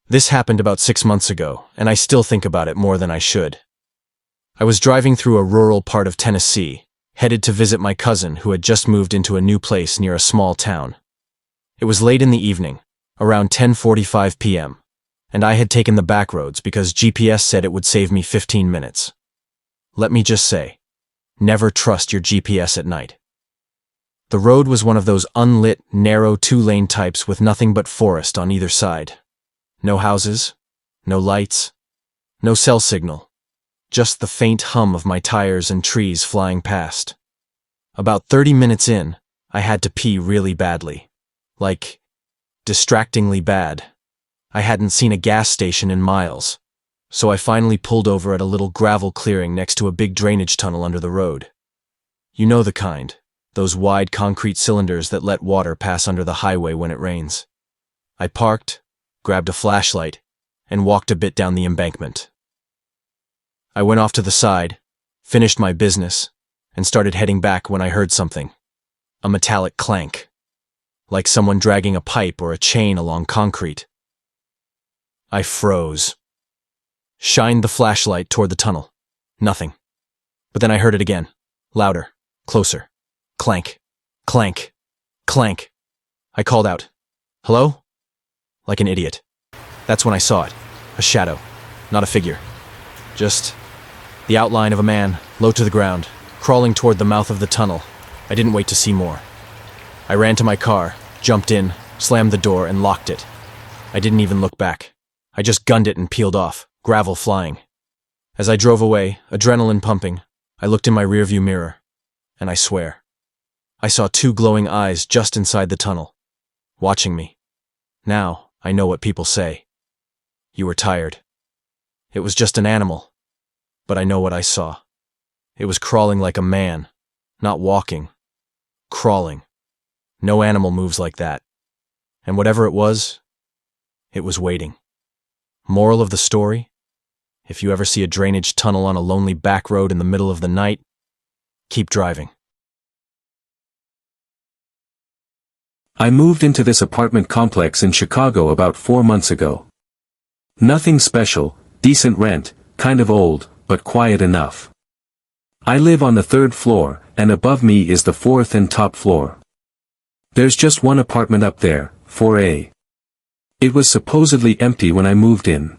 This happened about 6 months ago, and I still think about it more than I should. I was driving through a rural part of Tennessee, headed to visit my cousin who had just moved into a new place near a small town. It was late in the evening, around 10:45 p.m., and I had taken the back roads because GPS said it would save me 15 minutes. Let me just say, never trust your GPS at night. The road was one of those unlit, narrow two-lane types with nothing but forest on either side. No houses, no lights, no cell signal, just the faint hum of my tires and trees flying past. About 30 minutes in, I had to pee really badly. Like, distractingly bad. I hadn't seen a gas station in miles, so I finally pulled over at a little gravel clearing next to a big drainage tunnel under the road. You know the kind, those wide concrete cylinders that let water pass under the highway when it rains. I parked, grabbed a flashlight, and walked a bit down the embankment. I went off to the side, finished my business, and started heading back when I heard something. A metallic clank. Like someone dragging a pipe or a chain along concrete. I froze. Shined the flashlight toward the tunnel. Nothing. But then I heard it again. Louder. Closer. Clank. Clank. Clank. I called out. Hello? Like an idiot. That's when I saw it. A shadow. Not a figure. Just the outline of a man, low to the ground, crawling toward the mouth of the tunnel. I didn't wait to see more. I ran to my car, jumped in, slammed the door, and locked it. I didn't even look back. I just gunned it and peeled off, gravel flying. As I drove away, adrenaline pumping, I looked in my rearview mirror, and I swear, I saw two glowing eyes just inside the tunnel, watching me. Now, I know what people say. You were tired. It was just an animal, but I know what I saw. It was crawling like a man, not walking, crawling. No animal moves like that. And whatever it was waiting. Moral of the story? If you ever see a drainage tunnel on a lonely back road in the middle of the night, keep driving. I moved into this apartment complex in Chicago about 4 months ago. Nothing special, decent rent, kind of old, but quiet enough. I live on the 3rd floor, and above me is the 4th and top floor. There's just one apartment up there, 4A. It was supposedly empty when I moved in.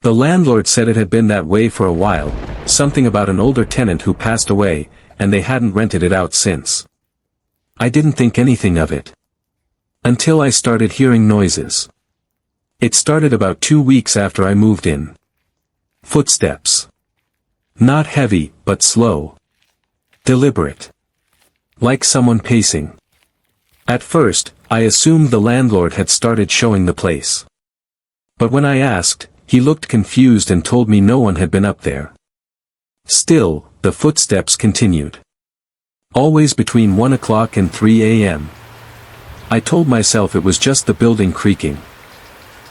The landlord said it had been that way for a while, something about an older tenant who passed away, and they hadn't rented it out since. I didn't think anything of it. Until I started hearing noises. It started about 2 weeks after I moved in. Footsteps. Not heavy, but slow. Deliberate. Like someone pacing. At first, I assumed the landlord had started showing the place. But when I asked, he looked confused and told me no one had been up there. Still, the footsteps continued. Always between 1 o'clock and 3 a.m. I told myself it was just the building creaking.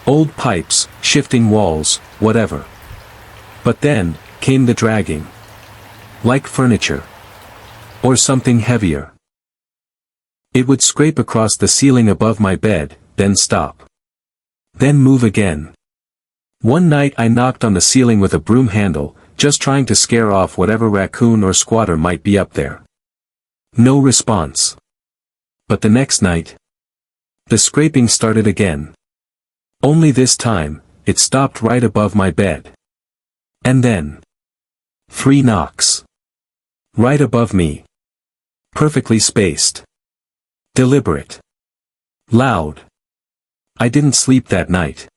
Old pipes, shifting walls, whatever. But then, came the dragging. Like furniture. Or something heavier. It would scrape across the ceiling above my bed, then stop. Then move again. One night I knocked on the ceiling with a broom handle, just trying to scare off whatever raccoon or squatter might be up there. No response. But the next night, the scraping started again. Only this time, it stopped right above my bed. And then 3 knocks. Right above me. Perfectly spaced. Deliberate. Loud. I didn't sleep that night.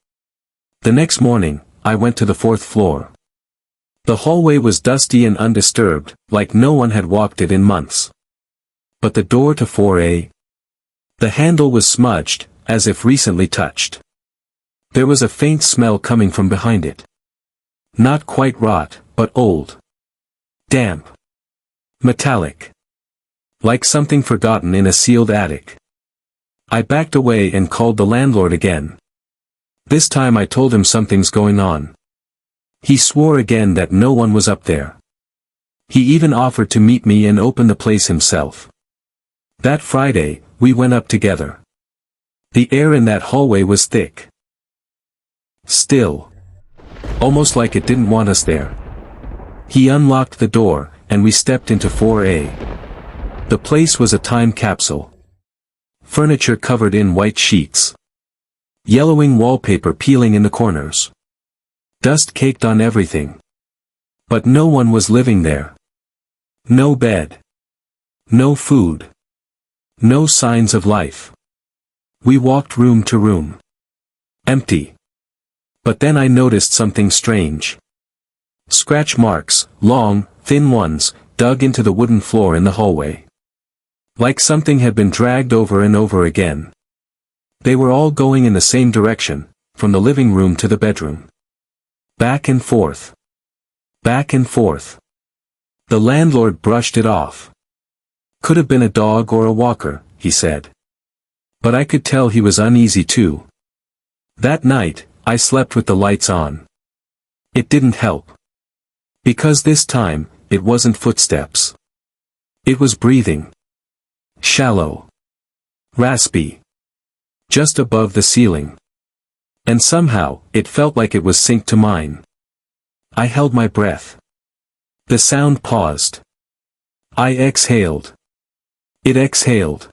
The next morning, I went to the 4th floor. The hallway was dusty and undisturbed, like no one had walked it in months. But the door to 4A? The handle was smudged, as if recently touched. There was a faint smell coming from behind it. Not quite rot, but old. Damp. Metallic. Like something forgotten in a sealed attic. I backed away and called the landlord again. This time I told him something's going on. He swore again that no one was up there. He even offered to meet me and open the place himself. That Friday, we went up together. The air in that hallway was thick. Still. Almost like it didn't want us there. He unlocked the door, and we stepped into 4A. The place was a time capsule. Furniture covered in white sheets. Yellowing wallpaper peeling in the corners. Dust caked on everything. But no one was living there. No bed. No food. No signs of life. We walked room to room. Empty. But then I noticed something strange. Scratch marks, long, thin ones, dug into the wooden floor in the hallway. Like something had been dragged over and over again. They were all going in the same direction, from the living room to the bedroom. Back and forth. Back and forth. The landlord brushed it off. Could have been a dog or a walker, he said. But I could tell he was uneasy too. That night, I slept with the lights on. It didn't help. Because this time, it wasn't footsteps. It was breathing. Shallow. Raspy. Just above the ceiling. And somehow, it felt like it was synced to mine. I held my breath. The sound paused. I exhaled. It exhaled.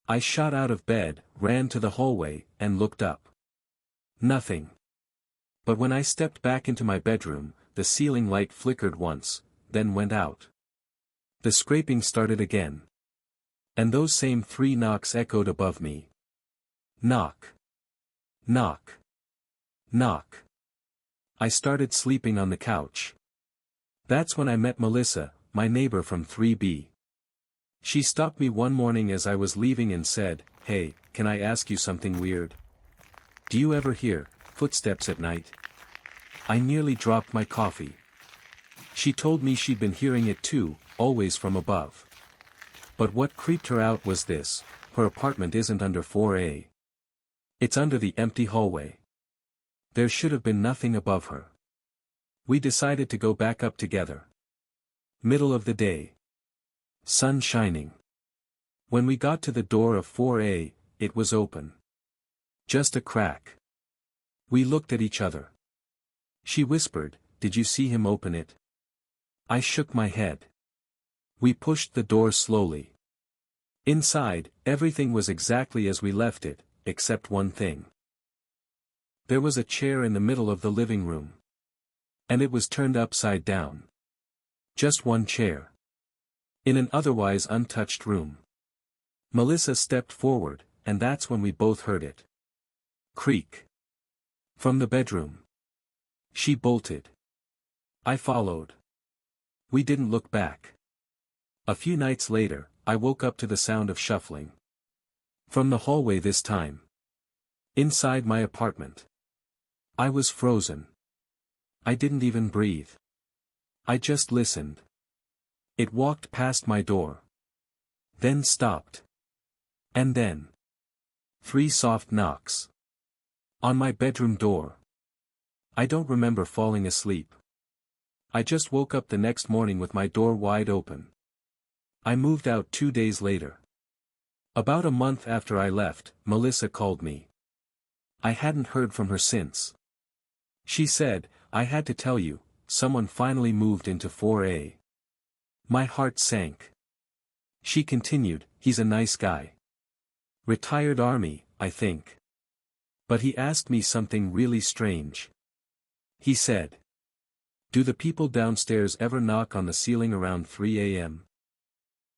I shot out of bed, ran to the hallway, and looked up. Nothing. But when I stepped back into my bedroom, the ceiling light flickered once, then went out. The scraping started again. And those same 3 knocks echoed above me. Knock. Knock. Knock. I started sleeping on the couch. That's when I met Melissa, my neighbor from 3B. She stopped me one morning as I was leaving and said, "Hey, can I ask you something weird? Do you ever hear footsteps at night?" I nearly dropped my coffee. She told me she'd been hearing it too, always from above. But what creeped her out was this: her apartment isn't under 4A. It's under the empty hallway. There should have been nothing above her. We decided to go back up together. Middle of the day. Sun shining. When we got to the door of 4A, it was open. Just a crack. We looked at each other. She whispered, "Did you see him open it?" I shook my head. We pushed the door slowly. Inside, everything was exactly as we left it, except one thing. There was a chair in the middle of the living room. And it was turned upside down. Just one chair. In an otherwise untouched room. Melissa stepped forward, and that's when we both heard it. Creak. From the bedroom. She bolted. I followed. We didn't look back. A few nights later, I woke up to the sound of shuffling. From the hallway this time. Inside my apartment. I was frozen. I didn't even breathe. I just listened. It walked past my door. Then stopped. And then. 3 soft knocks. On my bedroom door. I don't remember falling asleep. I just woke up the next morning with my door wide open. I moved out 2 days later. About a month after I left, Melissa called me. I hadn't heard from her since. She said, "I had to tell you, someone finally moved into 4A. My heart sank. She continued, "He's a nice guy. Retired Army, I think. But he asked me something really strange. He said, 'Do the people downstairs ever knock on the ceiling around 3 a.m.?